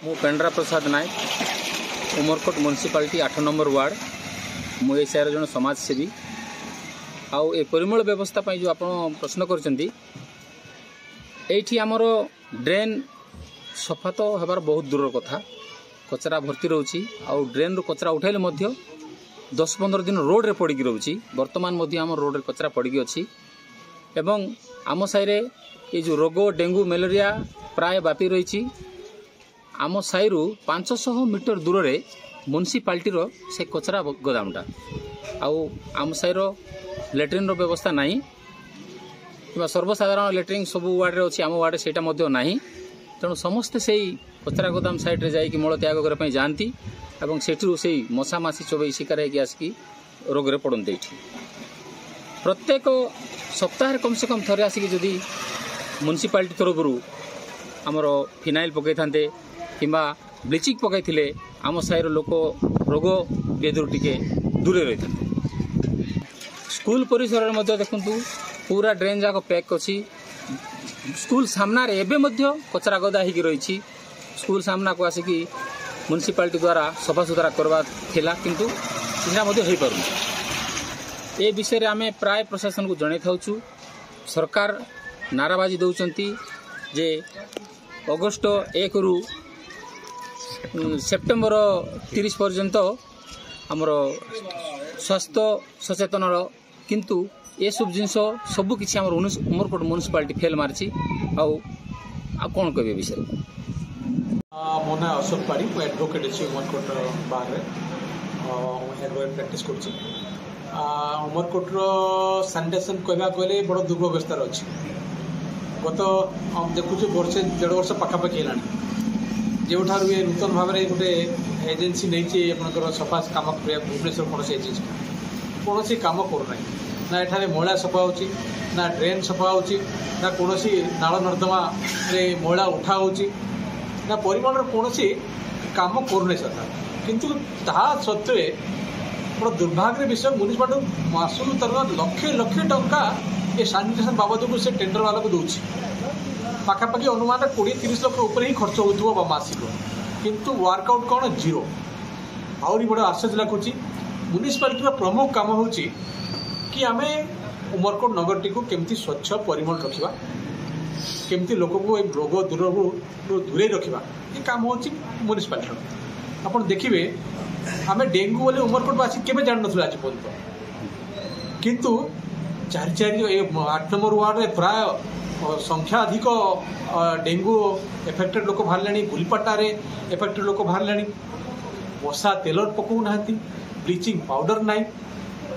मु पेंड्रा प्रसाद नायक Umarkot municipality 8 number ward मुझे शहर जन समाजसेवी आउ ए परिमल व्यवस्था पर जो आप प्रश्न कर ड्रेन सफा तो हबार बहुत दूर कथा कचरा भर्ती रोची आउ ड्रेन रो कचरा उठाइले 10-15 दिन रोड रे पड़ी रोची वर्तमान आम रोड रे कचरा पड़ी अच्छी एवं आम साइरे ये जो रोग डेंगू मलेरिया प्राय व्यापी रही आम साइरु 500 मीटर दूर रे म्युनिसिपालिटी रो से कचरा गोदामटा आउ आम साइर लैट्रिन रो व्यवस्था नहीं कि सर्वसाधारण लैट्रिन सब वार्ड रे अच्छी आम वार्ड सेटा नहीं तेणु समस्ते से कचरा गोदाम साइड रे जाइए मल त्याग करने जाती और से मशा मासी चोबई शिकार होगी आसिकी रोग रे पड़ते ये प्रत्येक सप्ताह कम से कम थे आसिकी जदि म्युनिसिपालिटी तरफ आमर फिनाइल पकई था कि ब्लीचिंग पकई आम साइर लोक रोग बेदर टिके दूरे रही था। स्कूल परिसर में देखु पूरा ड्रेन जाक पैक अच्छी स्कूल सामना रे एबे मध्य कचरा गदा होगी रही स्कूल सामना को आसिकी म्युनिसिपालिटी द्वारा सफा सुतरा करवा थिला किंतु सीधा मध्य हो पार ए विषय आम प्राय प्रशासन को जन था सरकार नाराबाजी दौरान जे अगस्ट 1 रु सेप्टेम्बर 30 पर्यंत आमर स्वास्थ्य सचेतन किंतु ये सब जिनस सबू किसी उमरकोट म्युनिसिपालिटी फेल मार्ची कौन कहे विषय मो ना अशोक पाड़ी एडवोकेट अच्छी उमरकोट बाहर एडवोकेट प्रैक्टिस कर उमरकोट सानिटेसन कहवा कहले बड़ दुर्व्यवस्था अच्छी गत देखु वर्षे 1.5 वर्ष पखापाखि है जो ये नूतन भाव में गोटे एजेन्सी नहीं आप सफा कम कर भुवनेश्वर कौन एजेन्सी कौन कम करना ना एठारे मैला सफा हो ना ड्रेन सफा हो ना कौन नाल नर्दमा मैला उठा हो ना परिमाण कौन कम करने सरकार किंतु ता सत्वे बड़ा दुर्भाग्य विषय म्युनिसिपालिटी मासू तर लक्ष लक्ष टंका ये सानिटेसन बाबद को से टेंडर वाला को दूसरी पाखापाखि अनुमान 20-30 लाख ऊपर ही खर्च हो मासिक किंतु वर्कआउट कौन जीरो आहरी बड़ा आश्चर्य लगुच म्युनिसिपालिटी प्रमुख काम हो कि आम उमरकोट नगर टी केमती स्वच्छ परिमल रखा केमती लोक को रोग दूरे रखा ये काम हो म्युनिसिपालिटी आप देखिए आम डेंगू बोले उमरकोट आसी केवे जान ना आज पर्यटन किंतु 8 नंबर वार्ड में प्राय संख्या अधिक डेंगू एफेक्टेड लोक बाहर गुलपाटार एफेक्टेड लोक बाहर मशा तेल पकाऊ ना ब्लीचिंग पाउडर ना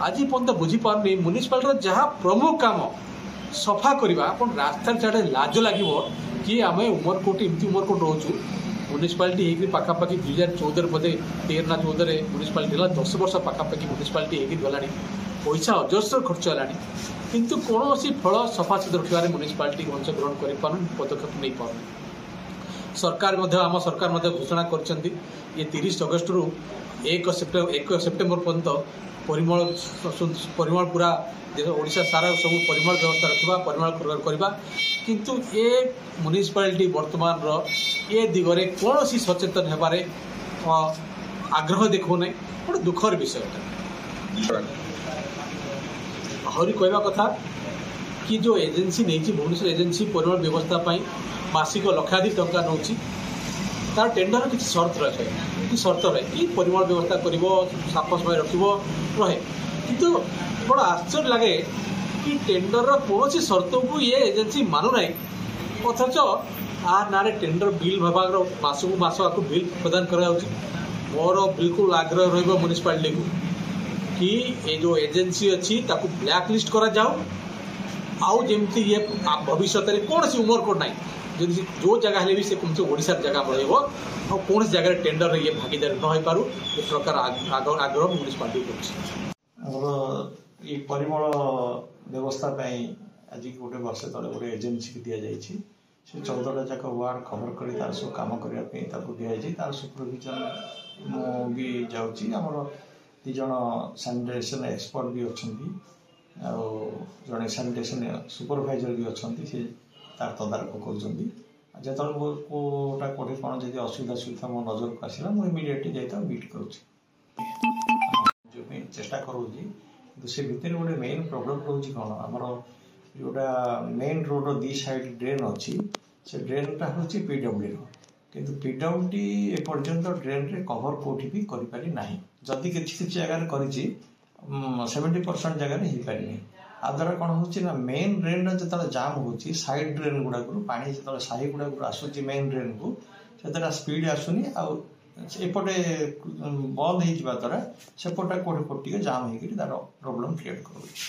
आज पर्यटन बुझीपारे म्युनिसिपालिटी जहाँ प्रमुख काम सफा करवा आप रास्ता चाड़े लाज लगे कि आम उमरकोट एमती उमरकोट रोचु म्युनिसिपालिटी होगी पाखापाखि 2014 बोधे 13 ना 14 म्युनिसिपालिटी 10 वर्ष पाखापाखि म्युनिसिपालिटी होगी गलानी पैसा अजस्र खर्च है किंतु कौन फल सफा सुतरा रखा म्युनिसिपालिटी अंशग्रहण कर पदक्षेप नहीं पार सरकार आम सरकार घोषणा कर 30 अगस्ट रु 1 सेप्टेम्बर पर्यंत परिमल पूरा ओडिशा सारा सब परिमल व्यवस्था रखा परिमल करवा किंतु ये म्युनिसिपालिटी वर्तमान ये दिगरे कौन सचेतन होबारे आग्रह देखो ना बड़ा दुखर विषय आहरी कहवा कथा कि जो एजेन्सी नहीं भुवनेश्वर एजेन्सी परिमल व्यवस्था मासिक लक्षाधिक टंका नौ तार टेंडर किसी शर्त रहे कि शर्त रहे कि परिमल व्यवस्था कर साफ सफाई रहे किंतु बड़ा आश्चर्य लगे कि टेंडर कौन शर्त को ये एजेन्सी मानु ना अथच आ ना टेंडर बिल विभाग मासक मास आपको बिल प्रदान करा मोर बिल्कुल आग्रह रही म्युनिसिपालिटी को कि ये जो एजेन्सी अच्छी ताकू ब्लैक लिस्ट करा जाओ आउ जमती ये भविष्य में कौन सी उमरकोट ना जदि जो जगह भी से कम से ओडिशा जगह रहा कौन जगह टेंडर ये भागीदारी न हो पारू ये प्रकार आग्रह म्युनिसिपालिटी ये परिमल व्यवस्था आज गोटे वर्ष तले गोटे एजेन्सी की दि जाए 14टा जाक वार्ड खबर कर तार सब कम करने दिखाई तार सुपरविजन भी जामर 2 जन सानिटेसन एक्सपर्ट भी अच्छा जड़े सानिटेसन सुपरभाइजर भी अच्छा सी तार तदारख कर ଯେତେବେଳେ କୋଉଟା କୋଉଠି କ'ଣ ଯଦି ଅସୁବିଧା ମୋ ନଜରକୁ ଆସିଲା ମୁଁ ଇମିଡ଼ିଏଟଲି ଯାଇ ତାକୁ ମିଟ୍ କରୁଛି, ଯେଉଁ ପାଇଁ ଚେଷ୍ଟା କରୁଛି। କିନ୍ତୁ ସେ ଭିତରେ ଗୋଟେ ମେନ୍ ପ୍ରୋବ୍ଲେମ୍ ରହୁଛି କ'ଣ, ଆମର ଯେଉଁଟା ମେନ୍ ରୋଡ଼ର 2 ସାଇଡ୍ ଡ୍ରେନ୍ ଅଛି, ସେ ଡ୍ରେନ୍ଟା ହେଉଛି PWDର, କିନ୍ତୁ PWD ଏପର୍ଯ୍ୟନ୍ତ ଡ୍ରେନ୍ରେ କଭର୍ କେଉଁଠି ବି କରିପାରି ନାହିଁ। ଯଦି କିଛି କିଛି ଜାଗାରେ କରିଛି 70% ଜାଗାରେ ହେଇପାରିନି। ଦ୍ୱାରା କ'ଣ ହେଉଛି ନା ମେନ୍ ଡ୍ରେନ୍ଟା ଯେତେବେଳେ ଜାମ୍ ହେଉଛି, ସାଇଡ୍ ଡ୍ରେନ୍ ଗୁଡ଼ାକରୁ ପାଣି ଯେତେବେଳେ ସାହି ଗୁଡ଼ାକରୁ ଆସୁଛି ମେନ୍ ଡ୍ରେନ୍କୁ, ସେତେଟା ସ୍ପିଡ୍ ଆସୁନି, ଆଉ ଏପଟେ ବନ୍ଦ ହେଇଯିବା ଦ୍ୱାରା ସେପଟଟା କୋଉଠି ଟିକେ ଜାମ୍ ହେଇକିରି ତାର ପ୍ରୋବ୍ଲେମ୍ କ୍ରିଏଟ୍ କରୁଛି।